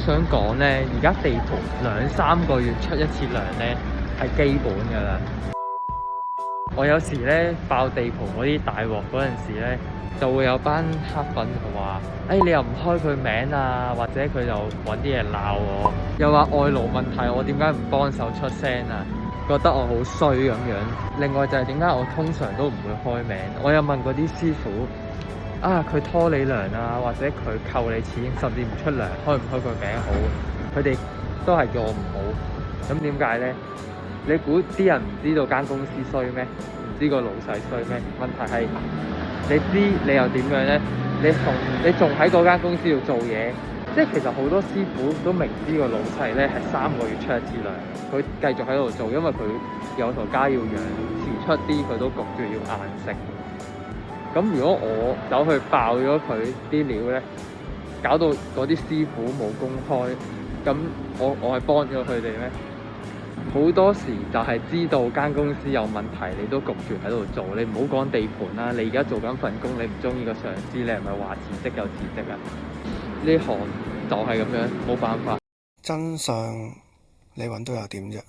想講呢，而家地盤2-3個月出一次糧呢，係基本㗎啦。我有時呢，爆地盤嗰啲大鑊嗰陣時呢，就會有班黑粉就話：你又唔開佢名啊，或者佢就揾啲嘢鬧我，又話外勞問題，我點解唔幫手出聲啊？覺得我好衰咁樣。另外就係點解我通常都唔會開名？我有問過啲師傅佢拖你糧啊，或者佢扣你錢，甚至唔出糧，開唔開個名好？佢哋都係叫我唔好。咁點解呢？你估啲人唔知道間公司衰咩？唔知個老細衰咩？問題係你知你又點樣呢？你仲喺嗰間公司要做嘢，即係其實好多師傅都明知個老細呢係3個月出一次糧，佢繼續喺度做，因為佢有頭家要養，遲出啲佢都焗住要硬食。咁如果我走去爆咗佢啲料呢，搞到嗰啲師傅冇工開，咁我係幫咗佢哋咩？好多時就係知道間公司有問題，你都焗住喺度做。你唔好講地盤啦，你而家做緊份工，你唔中意個上司，你係咪話辭職就辭職啊？呢行就係咁樣，冇辦法。真相你揾到又點啫？